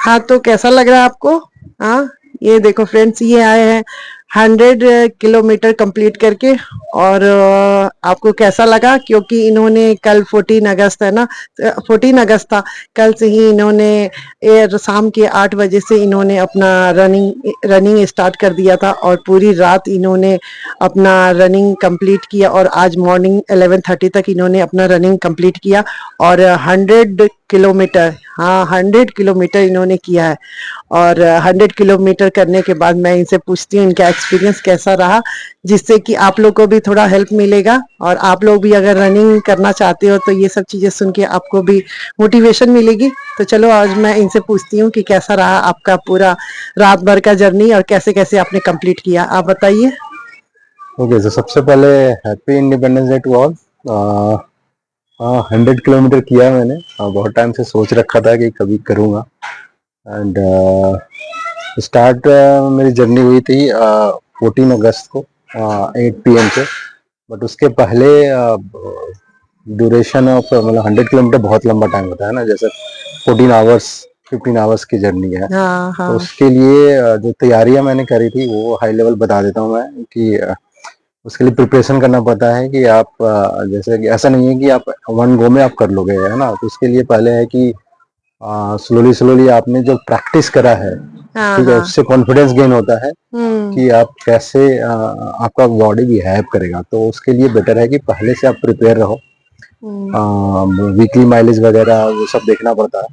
हाँ, तो कैसा लग रहा है आपको? हाँ, ये देखो फ्रेंड्स, ये आए हैं 100 किलोमीटर कंप्लीट करके। और आपको कैसा लगा? क्योंकि इन्होंने कल 14 अगस्त है ना, 14 अगस्त था। कल से ही इन्होंने शाम के 8 बजे से इन्होंने अपना रनिंग स्टार्ट कर दिया था और पूरी रात इन्होंने अपना रनिंग कंप्लीट किया और आज मॉर्निंग 11:30 तक इन्होंने अपना रनिंग कंप्लीट किया। और 100 किलोमीटर, हाँ 100 किलोमीटर इन्होंने किया है। और 100 किलोमीटर करने के बाद मैं इनसे पूछती हूँ इनका एक्सपीरियंस कैसा रहा, जिससे कि आप लोग को भी थोड़ा हेल्प मिलेगा और आप लोग भी अगर रनिंग करना चाहते हो तो ये सब चीजें सुन के आपको भी मोटिवेशन मिलेगी। तो चलो आज मैं इनसे पूछती हूँ कि कैसा रहा आपका पूरा रात भर का जर्नी और कैसे कैसे आपने कंप्लीट किया, आप बताइए। ओके, तो सबसे पहले happy independence day to all. हाँ, 100 किलोमीटर किया मैंने। बहुत टाइम से सोच रखा था कि कभी करूँगा। एंड स्टार्ट मेरी जर्नी हुई थी 14 अगस्त को 8 PM से। बट उसके पहले ड्यूरेशन ऑफ मतलब 100 किलोमीटर बहुत लंबा टाइम होता है ना, जैसे 14 आवर्स 15 आवर्स की जर्नी है। हाँ तो हाँ। उसके लिए जो तैयारियां मैंने करी थी वो हाई लेवल बता देता हूँ मैं कि उसके लिए प्रिपरेशन करना पड़ता है कि आप जैसे कि ऐसा नहीं है कि आप वन गो में आप कर लोगे, है ना। तो उसके लिए पहले है कि स्लोली स्लोली आपने जो प्रैक्टिस करा है, हाँ ठीक है, हाँ। उससे कॉन्फिडेंस गेन होता है हम्म। कि आप कैसे आपका बॉडी बिहेव करेगा। तो उसके लिए बेटर है कि पहले से आप प्रिपेयर रहो। हम्म। वीकली माइलेज वगैरह वो सब देखना पड़ता है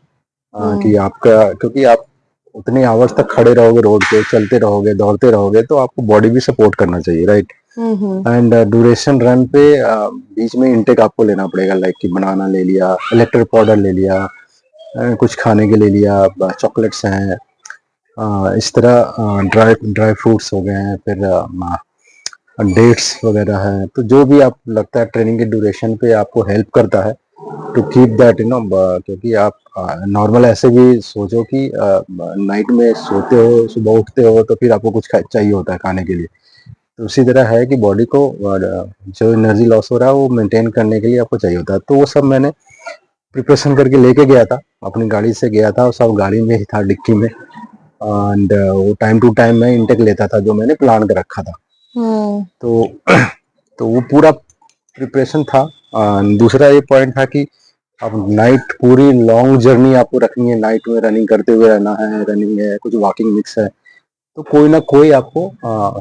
कि हम्म। आपका, क्योंकि आप उतने आवर्स तक खड़े रहोगे रोड पे, चलते रहोगे, दौड़ते रहोगे, तो आपको बॉडी भी सपोर्ट करना चाहिए, right. Hmm. And duration run पे बीच में इंटेक आपको लेना पड़ेगा, लाइक कि बनाना ले लिया, इलेक्ट्रिक पाउडर ले लिया, कुछ खाने के ले लिया, चॉकलेट्स हैं, इस तरह ड्राई ड्राई फ्रूट्स हो गए हैं, फिर डेट्स वगैरह है। तो जो भी आप लगता है ट्रेनिंग के ड्यूरेशन पे आपको हेल्प करता है टू कीप दैट, क्योंकि आप नॉर्मल ऐसे भी सोचो कि नाइट में सोते हो, सुबह उठते हो तो फिर आपको कुछ चाहिए होता है खाने के लिए। तो उसी तरह है कि बॉडी को जो एनर्जी लॉस हो रहा है वो मेंटेन करने के लिए आपको चाहिए होता है। तो वो सब मैंने प्रिपरेशन करके लेके गया था, अपनी गाड़ी से गया था, सब गाड़ी में ही था, डिक्की में। एंड वो टाइम टू टाइम मैं इंटेक लेता था जो मैंने प्लान कर रखा था। हम्म। तो तो वो पूरा प्रिपरेशन था। दूसरा ये पॉइंट था कि अब नाइट पूरी लॉन्ग जर्नी आपको रखनी है, नाइट में रनिंग करते हुए रहना है, रनिंग है, कुछ वॉकिंग मिक्स है। तो कोई ना कोई आपको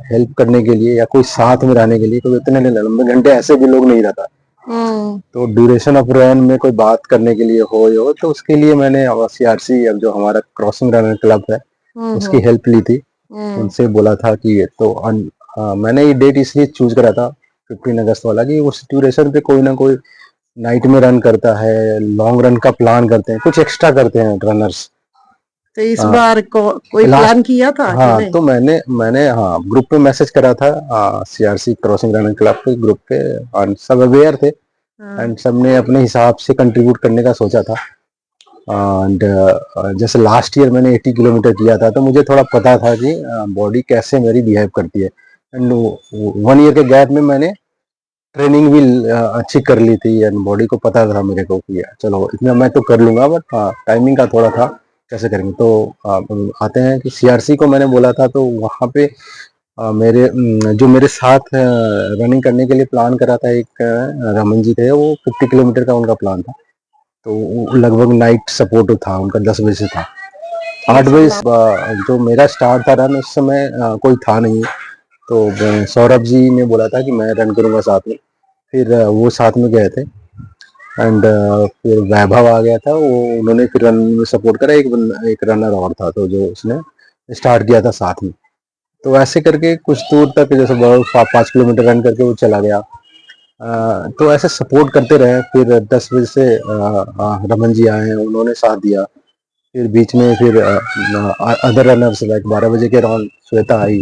हेल्प करने के लिए या कोई साथ में रहने के लिए, क्योंकि इतने लंबे घंटे ऐसे भी लोग नहीं रहता। हम्म। तो ड्यूरेशन ऑफ रन में कोई बात करने के लिए हो तो उसके लिए मैंने CRC, अब जो हमारा क्रॉसिंग रनर क्लब है, उसकी हम्म। हेल्प ली थी। हम्म। उनसे बोला था कि मैंने ये डेट इसलिए चूज करा था 15 अगस्त वाला कि उस ड्यूरेशन पे कोई ना कोई नाइट में रन करता है, लॉन्ग रन का प्लान करते हैं, कुछ एक्स्ट्रा करते हैं रनर्स। तो इस बार कोई लास्ट, प्लान किया था कि हाँ, नहीं? तो मैंने हाँ ग्रुप पे मैसेज करा था, CRC क्रॉसिंग रनर क्लब के ग्रुप पे, और सब अवेयर थे। हाँ। एंड सबने अपने हिसाब से कंट्रीब्यूट करने का सोचा था। एंड जैसे लास्ट ईयर मैंने 80 किलोमीटर किया था, तो मुझे थोड़ा पता था कि बॉडी कैसे मेरी बिहेव करती है। एंड 1 ईयर के गैप में मैंने ट्रेनिंग भी अच्छी कर ली थी, एंड बॉडी को पता था मेरे को कि चलो इतना मैं तो कर लूंगा, बट हाँ टाइमिंग का थोड़ा था कैसे करेंगे। तो आते हैं कि CRC को मैंने बोला था, तो वहाँ पे जो मेरे साथ रनिंग करने के लिए प्लान करा था, एक रमन जी थे, वो 50 किलोमीटर का उनका प्लान था। तो लगभग नाइट सपोर्ट था उनका, 10 बजे से था। 8 बजे अच्छा। जो मेरा स्टार्ट था रन, उस समय कोई था नहीं। तो सौरभ जी ने बोला था कि मैं रन करूंगा साथ में। फिर वो साथ में गए थे। एंड फिर वैभव आ गया था, वो उन्होंने फिर रन में सपोर्ट करा। एक रनर और था, तो जो उसने स्टार्ट किया था साथ में। तो ऐसे करके कुछ दूर तक, जैसे 5 किलोमीटर रन करके वो चला गया। तो ऐसे सपोर्ट करते रहे। फिर 10 बजे से रमन जी आए हैं, उन्होंने साथ दिया। फिर बीच में फिर अदर रनर्स लाइक 12 बजे के अराउंड श्वेता आई,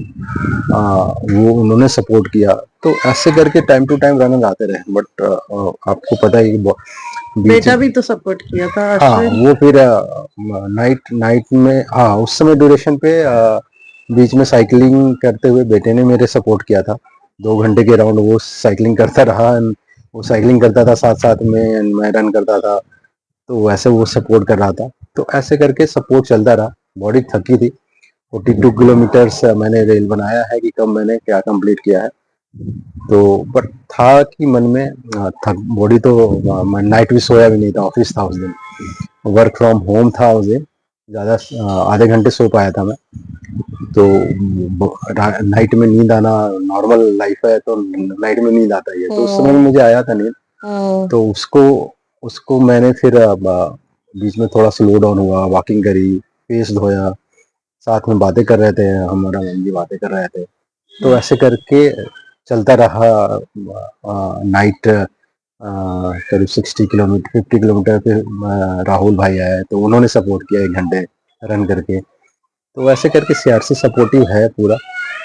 वो उन्होंने सपोर्ट किया। तो ऐसे करके टाइम टू टाइम रनर आते रहे। बट आपको पता ही बीच, बेटा भी तो सपोर्ट किया था हाँ, अश्विन। वो फिर नाइट नाइट में, हाँ, उस समय ड्यूरेशन पे बीच में साइकिलिंग करते हुए बेटे ने मेरे सपोर्ट किया था। 2 घंटे के राउंड वो साइकिलिंग करता रहा। and वो साइकिलिंग करता था साथ साथ में, and मैं रन करता था। तो वैसे वो सपोर्ट कर रहा था। तो ऐसे करके सपोर्ट चलता रहा। बॉडी थकी थी। 42 किलोमीटर्स मैंने रेल बनाया है कि कब मैंने क्या कंप्लीट किया है। तो बट था कि मन में थक बॉडी तो मैं नाइट भी सोया भी नहीं था, ऑफिस था उस दिन, वर्क फ्रॉम होम था उस दिन, ज़्यादा आधे घंटे सो पाया था मैं। तो नाइट में नींद आना नॉर्मल लाइफ है, तो नाइट में नींद आता ही है, तो उस समय मुझे आया था नींद। तो उसको उसको मैंने फिर बीच में थोड़ा स्लो डाउन हुआ, वॉकिंग करी, फेस धोया, साथ में बातें कर रहे थे, हमारा मम्मी बातें कर रहे थे, तो ऐसे करके चलता रहा। नाइट करीब 60 किलोमीटर 50 किलोमीटर पे राहुल भाई आए, तो उन्होंने सपोर्ट किया 1 घंटे रन करके। तो ऐसे करके सीआरसी सपोर्टिव है पूरा,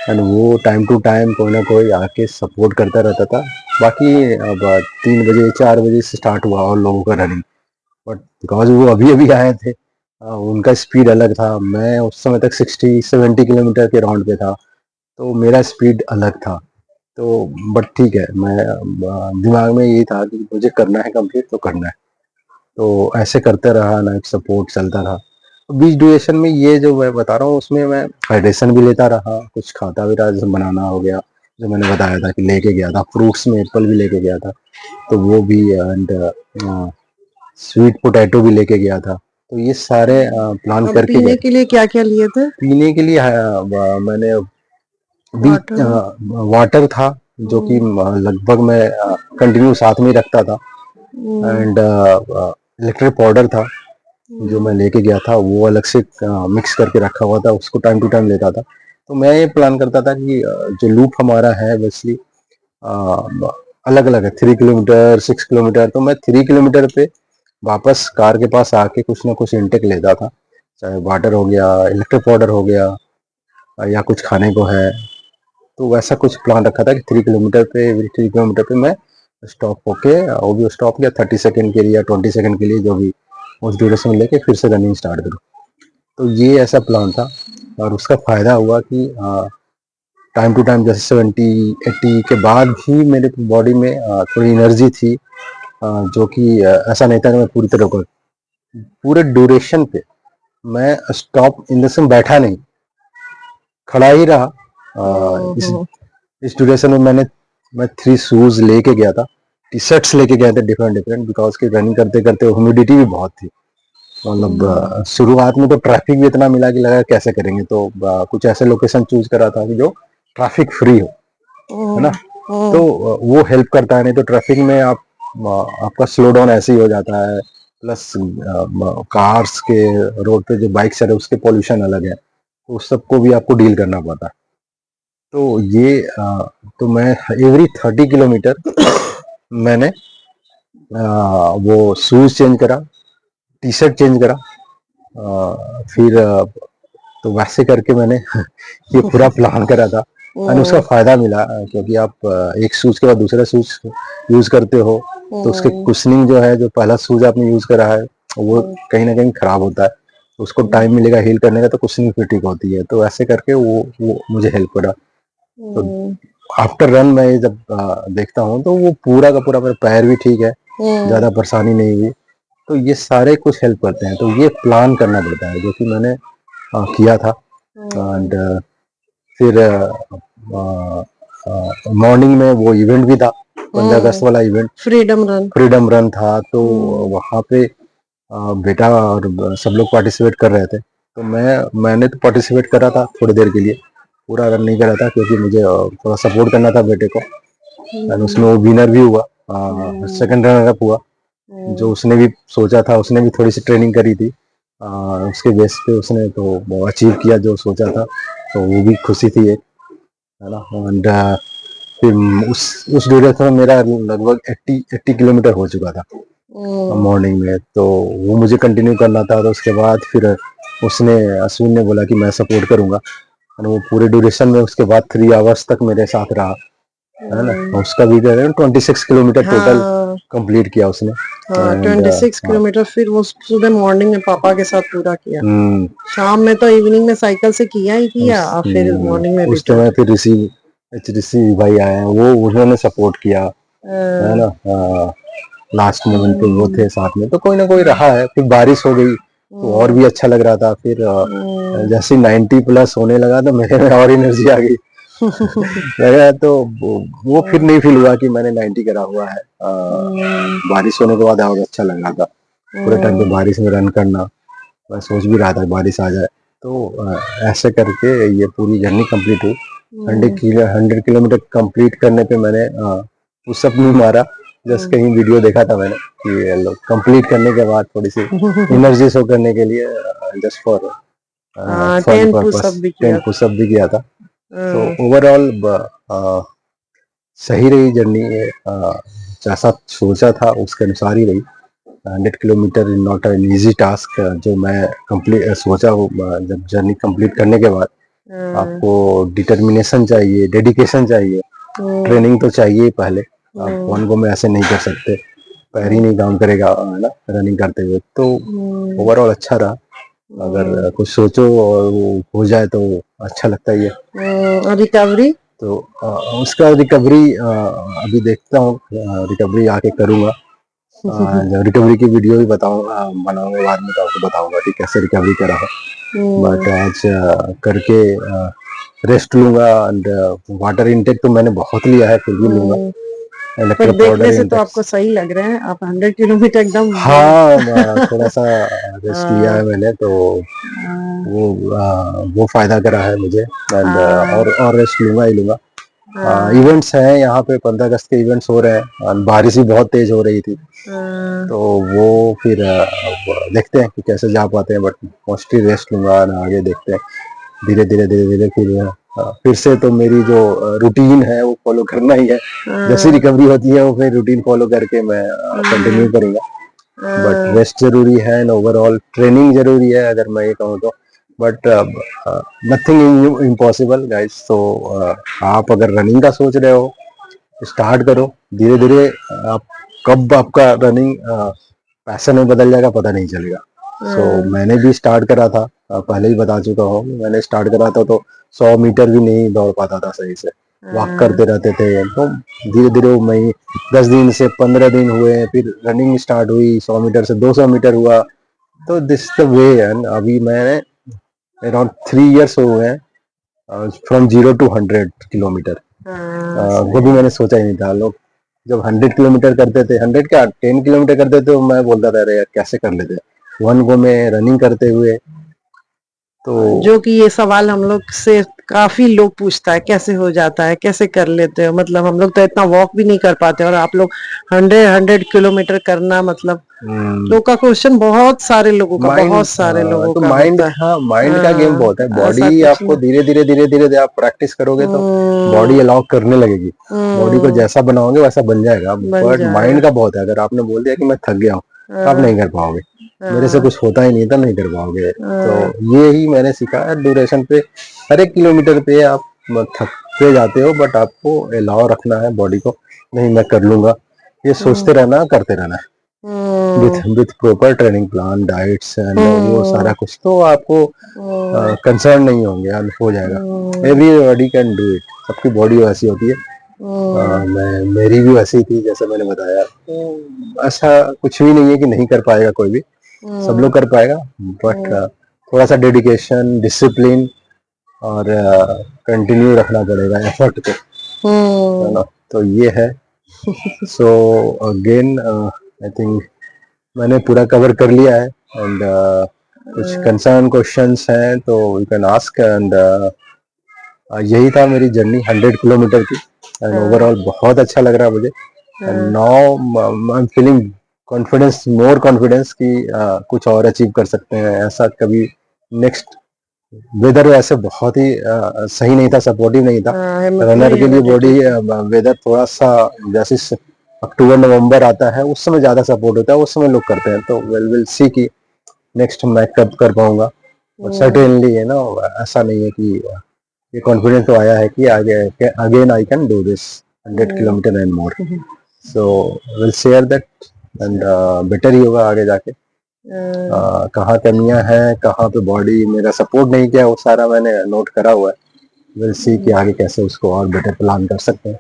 एंड वो टाइम टू टाइम कोई ना कोई आके सपोर्ट करता रहता था। बाकी अब 3 बजे 4 बजे से स्टार्ट हुआ और लोगों का रनिंग, बट बिकॉज वो अभी अभी आए थे, उनका स्पीड अलग था, मैं उस समय तक 60-70 किलोमीटर के राउंड पे था, तो मेरा स्पीड अलग था। तो बट ठीक है, मैं दिमाग में यही था कि मुझे करना है कंप्लीट तो करना है, तो ऐसे करते रहा, ना एक सपोर्ट चलता रहा। बीच ड्यूरेशन में ये जो मैं बता रहा हूँ उसमें मैं हाइड्रेशन भी लेता रहा, कुछ खाता भी रहा, जैसे बनाना हो गया जो मैंने बताया था कि लेके गया था, फ्रूट्स में एप्पल भी लेके गया था, तो वो भी, एंड स्वीट पोटैटो भी लेके गया था। तो ये सारे प्लान अब करके पीने गए। के लिए क्या-क्या लिए थे? पीने के लिए मैंने वाटर? वाटर था, जो कि हुँ, लगभग मैं कंटिन्यू साथ में ही रखता था, हुँ, एंड इलेक्ट्रिक पाउडर था जो मैं हुँ, लेके गया था, वो अलग से मिक्स करके रखा हुआ था, उसको टाइम टू टाइम लेता था। तो मैं ये प्लान करता था कि जो लूप हमारा है बेसिकली अलग अलग है, 3 किलोमीटर 6 किलोमीटर, तो मैं 3 किलोमीटर पे वापस कार के पास आके कुछ ना कुछ इंटेक लेता था, चाहे वाटर हो गया, इलेक्ट्रिक पाउडर हो गया, या कुछ खाने को है। तो वैसा कुछ प्लान रखा था कि 3 किलोमीटर पे मैं स्टॉप होके, वो भी स्टॉप किया 30 सेकंड के लिए या 20 सेकंड के लिए, जो भी उस ड्यूरेशन में लेके फिर से रनिंग स्टार्ट करूँ। तो ये ऐसा प्लान था, और उसका फ़ायदा हुआ कि टाइम टू टाइम जैसे 70-80 के बाद भी मेरे बॉडी में थोड़ी एनर्जी थी, जो कि ऐसा नहीं था कि मैं पूरी तरह कर पूरे ड्यूरेशन पे मैं स्टॉप इन द सेंस बैठा नहीं, खड़ा ही रहा। हुँ, इस हुँ, इस ड्यूरेशन में मैं 3 शूज़ लेके गया था, टी-शर्ट्स लेके गए थे डिफरेंट डिफरेंट, बिकॉज़ कि रनिंग करते-करते ह्यूमिडिटी भी बहुत थी। मतलब हुँ, शुरुआत में तो ट्रैफिक भी इतना मिला कि लगा कैसे करेंगे, तो कुछ ऐसे लोकेशन चूज़ करा था कि जो ट्रैफिक फ्री हो, है ना? हुँ, तो हुँ, वो हेल्प करता है, नहीं तो ट्रैफिक में आपका स्लो डाउन ऐसे ही हो जाता है। प्लस कार्स के रोड पे जो बाइक्स चल रहे उसके पॉल्यूशन अलग है, तो उस सबको भी आपको डील करना पड़ता है। तो ये तो मैं एवरी 30 किलोमीटर मैंने वो शूज चेंज करा, टी शर्ट चेंज करा, फिर तो वैसे करके मैंने ये पूरा प्लान करा था, एंड उसका हुँ, फ़ायदा मिला, क्योंकि आप एक शूज़ के बाद दूसरा शूज़ यूज़ करते हो, तो उसके हुँ, कुशनिंग जो है, जो पहला शूज़ आपने यूज़ करा है, वो हुँ, कहीं न कहीं खराब होता है। तो उसको हुँ, टाइम मिलेगा हील करने का, तो कुशनिंग फिर ठीक होती है। तो ऐसे करके वो मुझे हेल्प करा। तो हुँ, आफ्टर रन मैं ये जब देखता हूँ, तो वो पूरा का पूरा मेरा पैर भी ठीक है, हुँ, ज़्यादा परेशानी नहीं हुई। तो ये सारे कुछ हेल्प करते हैं, तो ये प्लान करना पड़ता है, जो कि मैंने किया था। हुँ, एंड फिर मॉर्निंग में वो इवेंट भी था, 15 अगस्त हुँ, वाला event, freedom run. Freedom run था, तो हुँ, वहाँ पे बेटा और सब लोग पार्टिसिपेट कर रहे थे, तो मैंने तो पार्टिसिपेट करा था थोड़ी देर के लिए, पूरा रन नहीं करा था, क्योंकि मुझे थोड़ा सपोर्ट करना था बेटे को, एंड हुँ, उसमें वो विनर भी हुआ, हुँ, सेकंड रनर अप हुआ। जो हुँ, उसने भी सोचा था, उसने भी थोड़ी सी ट्रेनिंग करी थी, उसके बेस पे उसने तो वो अचीव किया जो सोचा था, तो वो भी खुशी थी एक, है ना। एंड फिर उस ड्यूरेशन में मेरा लगभग 80 किलोमीटर हो चुका था हुँ, मॉर्निंग में, तो वो मुझे कंटिन्यू करना था। तो उसके बाद फिर उसने अश्विन ने बोला कि मैं सपोर्ट करूंगा, और वो पूरे ड्यूरेशन में उसके बाद 3 आवर्स तक मेरे साथ रहा, है ना। हुँ, उसका भी 26 किलोमीटर टोटल हाँ, कंप्लीट किया उसने, हाँ, एंड 26 हाँ। किलोमीटर फिर वो सुबह मॉर्निंग में पापा के साथ पूरा किया। हम्म, शाम में तो इवनिंग में साइकिल से किया ही किया और फिर मॉर्निंग में उस रिटर्न। समय फिर ऋषि भाई आए हैं, वो उन्होंने सपोर्ट किया, है अ, ना। लास्ट मोमेंट पे वो हुँ, थे साथ में, तो कोई ना कोई रहा है। फिर बारिश हो गई, तो और भी अच्छा लग रहा था। फिर जैसे 90 प्लस होने लगा तो मेरे में और एनर्जी आ गई। लगा तो वो फिर नहीं फील हुआ कि मैंने 90 करा हुआ है। बारिश होने के बाद और अच्छा लग रहा था। पूरे टाइम पे बारिश में रन करना, मैं सोच भी रहा था बारिश आ जाए। तो ऐसे करके ये पूरी जर्नी कंप्लीट हुई। 100 किलोमीटर कंप्लीट करने पे मैंने पुशअप नहीं मारा, जस्ट कहीं वीडियो देखा था मैंने कि लोग कंप्लीट करने के बाद थोड़ी सी एनर्जी शो करने के लिए just for fun 10 pushup purpose भी 10 किया था। पुशअप भी किया था। तो हाँ, ओवरऑल सही रही जर्नी ये। जैसा सोचा था उसके अनुसार ही रही। 100 kilometre not an easy task, जो मैं कंप्लीट सोचा वो जब जर्नी कंप्लीट करने के बाद हाँ, आपको डिटर्मिनेशन चाहिए, डेडिकेशन चाहिए, ट्रेनिंग तो चाहिए ही पहले। आप वन गो में ऐसे नहीं कर सकते, पैर ही नहीं काम करेगा है ना रनिंग करते हुए। तो ओवरऑल अच्छा रहा। अगर कुछ सोचो और वो हो जाए तो अच्छा लगता ही है। रिकवरी। तो उसका रिकवरी अभी देखता हूँ, रिकवरी आके करूँगा। जब रिकवरी की वीडियो भी बताऊंगा, बनाऊंगा बाद में, तो आपको बताऊंगा कि कैसे रिकवरी करा है। बट आज करके रेस्ट लूंगा। एंड वाटर इनटेक तो मैंने बहुत लिया है, फिर भी लूंगा पर इलेक्ट्रो देखने पाउडर से तो आपको इंटेक्स। सही लग रहे हैं, आप 100 किलोमीटर एकदम हाँ, थोड़ा सा रेस्ट लिया आ, है मैंने, तो आ, वो फायदा करा है मुझे। एंड आ, और रेस्ट लूंगा ही लूंगा। आ, इवेंट्स हैं यहाँ पे, 15 अगस्त के इवेंट्स हो रहे हैं और बारिश भी बहुत तेज हो रही थी। आ, तो वो फिर अब देखते हैं कि कैसे जा पाते हैं। बट मोस्टली रेस्ट लूंगा और आगे देखते हैं। धीरे धीरे धीरे धीरे फिर से तो मेरी जो रूटीन है वो फॉलो करना ही है। जैसी आ, रिकवरी होती है वो फिर रूटीन फॉलो करके मैं कंटिन्यू करूंगा। बट आ, रेस्ट जरूरी है एंड ओवरऑल ट्रेनिंग जरूरी है, अगर मैं ये कहूँ तो। But nothing impossible guys. तो आप अगर रनिंग का सोच रहे हो, स्टार्ट करो धीरे धीरे। आप कब आपका रनिंग पैशन में बदल जाएगा पता नहीं चलेगा। सो मैंने भी स्टार्ट करा था, पहले ही बता चुका हूँ, मैंने स्टार्ट करा था तो 100 मीटर भी नहीं दौड़ पाता था सही से, वॉक करते रहते थे। तो धीरे धीरे वो मैं 10 दिन से 15 दिन हुए, फिर रनिंग स्टार्ट हुई, 100 मीटर से 200 मीटर हुआ। तो दिस द वे। एंड अभी मैंने अराउंड 3 इयर्स हो गए हैं फ्रॉम 0 to 100 किलोमीटर। वो भी सही। मैंने सोचा ही नहीं था। लोग जब 100 किलोमीटर करते थे, 10 किलोमीटर करते थे, तो मैं बोलता था अरे यार कैसे कर लेते वन गो में रनिंग करते हुए। तो जो कि ये सवाल हम लोग से काफी लोग पूछता है, कैसे हो जाता है, कैसे कर लेते हो, मतलब हम लोग तो इतना वॉक भी नहीं कर पाते और आप लोग 100 किलोमीटर करना, मतलब लोग का क्वेश्चन, बहुत सारे लोगों का, माइंड, बहुत सारे लोगों तो का माइंड, होता है। हाँ माइंड का गेम बहुत है। ऐसा बॉडी कुछ आपको नहीं। धीरे धीरे आप प्रैक्टिस करोगे तो बॉडी अलाउ करने लगेगी। बॉडी को जैसा बनाओगे वैसा बन जाएगा। बन बट जाएगा। माइंड का बहुत है। अगर आपने बोल दिया कि मैं थक गया हूँ तो आप नहीं कर पाओगे। मेरे से कुछ होता ही नहीं था, नहीं कर पाओगे। तो ये ही मैंने सीखा है। ड्यूरेशन पे हर एक किलोमीटर पे आप थकते जाते हो, बट आपको अलाउ रखना है बॉडी को, नहीं मैं कर लूंगा। ये सोचते रहना, करते रहना है with proper training plan, diets and वो सारा कुछ। तो आपको कंसर्न नहीं होंगे, हो जाएगा। Everybody can do it. सबकी बॉडी वैसी होती है। मेरी भी वैसी थी जैसे मैंने बताया। तो ऐसा कुछ भी नहीं है कि नहीं कर पाएगा कोई भी, सब लोग कर पाएगा। बट थोड़ा सा डेडिकेशन, डिसिप्लिन और कंटिन्यू रखना पड़ेगा एफर्ट को, है ना। तो ये है। सो अगेन आई थिंक मैंने पूरा कवर कर लिया है। एंड कुछ कंसर्न क्वेश्चंस हैं तो यू कैन आस्क। एंड यही था मेरी जर्नी 100 किलोमीटर की। एंड ओवरऑल बहुत अच्छा लग रहा है मुझे। And now I am feeling confidence, more confidence कि कुछ और अचीव कर सकते हैं ऐसा कभी नेक्स्ट। वेदर वैसे बहुत ही सही नहीं था, सपोर्टिव नहीं था रनर के लिए। बॉडी वेदर थोड़ा सा जैसे अक्टूबर नवंबर आता है उस समय ज्यादा सपोर्ट होता है, उस समय लोग करते हैं। तो विल सी कि नेक्स्ट मैं कब कर पाऊंगा। और सर्टेनली है ना, ऐसा नहीं है कि ये कॉन्फिडेंस तो आया है कि आगे again I can do this 100 kilometre and more. So will share that. And better ही होगा आगे जाके। कहाँ कमियां हैं, कहाँ पे बॉडी मेरा सपोर्ट नहीं किया, वो सारा मैंने नोट करा हुआ है। विल सी कि आगे कैसे उसको और बेटर प्लान कर सकते हैं।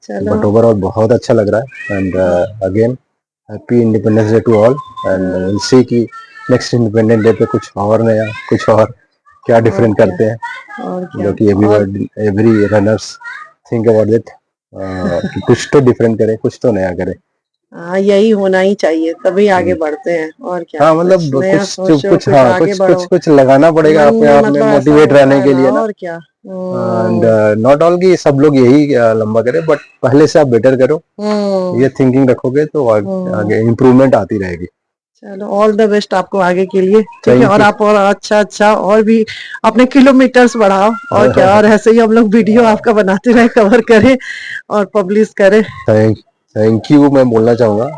बट ओवरऑल बहुत अच्छा लग रहा है। And again happy independence day to all. And will see कि नेक्स्ट इंडिपेंडेंस डे पे कुछ और नया, कुछ और क्या डिफरेंट क्या करते हैं, और जो क्या कि और every runners think about it, कि कुछ तो डिफरेंट करे, कुछ तो नया करे। हाँ यही होना ही चाहिए, तभी आगे हम्म, बढ़ते हैं। और क्या, हाँ कुछ मतलब नया कुछ सोचो, कुछ कुछ हाँ आगे कुछ बढ़ो, कुछ कुछ लगाना पड़ेगा मन अपने भी आप में मतलब ऐसा मोटिवेट होता रहने है के ना। लिए ना। और क्या। एंड नॉट ऑल कि सब लोग यही लंबा करें, बट पहले से आप बेटर करो, हम्म ये थिंकिंग रखोगे तो हम्म आगे इम्प्रूवमेंट आती रहेगी। चलो, ऑल द बेस्ट आपको आगे के लिए, ठीक है। थैंक और यू। आप और अच्छा अच्छा और भी अपने किलोमीटर्स बढ़ाओ, और क्या, और ऐसे ही हम लोग वीडियो आपका बनाते रहे, कवर करें और पब्लिश करें। थैंक थैंक यू मैं बोलना चाहूँगा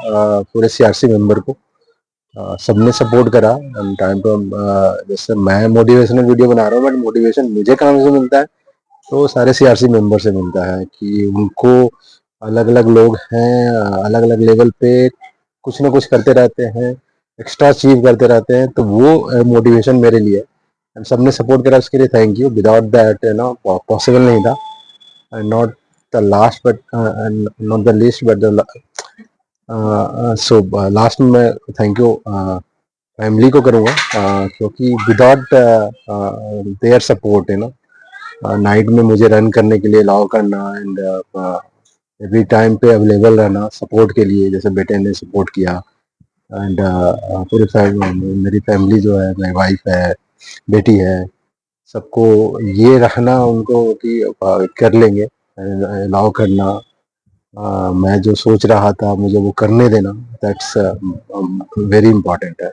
पूरे सीआरसी मेंबर को। सबने सपोर्ट करा टाइम पे। जैसे मैं मोटिवेशनल वीडियो बना रहा हूँ, बट मोटिवेशन मुझे कहाँ से मिलता है, तो सारे सीआरसी मेंबर से मिलता है कि उनको अलग अलग लोग हैं, अलग अलग लेवल पे कुछ ना कुछ करते रहते हैं, एक्स्ट्रा अचीव करते रहते हैं, तो वो मोटिवेशन मेरे लिए है। And सबने सपोर्ट करा, उसके लिए thank you. Without that possible नहीं था। Not the last but not the least but the so last में मैं थैंक यू फैमिली को करूँगा, क्योंकि विदाउट देयर सपोर्ट नाइट में मुझे रन करने के लिए अलाउ करना, एंड एवरी टाइम पे अवेलेबल रहना सपोर्ट के लिए, जैसे बेटे ने सपोर्ट किया। एंड पूरी मेरी फैमिली जो है, मेरी वाइफ है, बेटी है, सबको ये रखना उनको कि कर लेंगे, अलाउ करना, मैं जो सोच रहा था मुझे वो करने देना, दैट्स वेरी इंपॉर्टेंट है।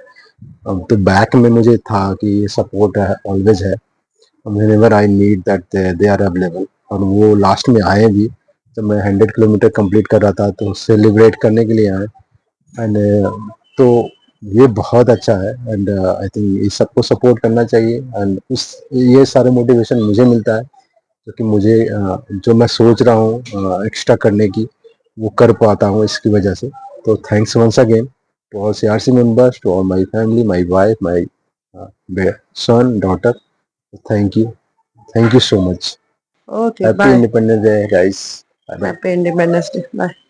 तो बैक में मुझे था कि ये सपोर्ट है, ऑलवेज है, whenever I need that they are available। और वो लास्ट में आए भी, जब मैं 100 किलोमीटर कंप्लीट कर रहा था तो सेलिब्रेट करने के लिए आए। एंड तो ये बहुत अच्छा है, एंड आई थिंक ये सबको सपोर्ट करना चाहिए। एंड उस ये सारे मोटिवेशन मुझे मिलता है, क्योंकि मुझे जो मैं सोच रहा हूँ एक्स्ट्रा करने की, वो कर पाता हूँ इसकी वजह से। तो thanks once again to all CRC members, to all my family, my wife, my son, daughter. Thank you, thank you so much. Okay Happy bye. Independence Day, guys. Bye bye. Happy independence day, bye.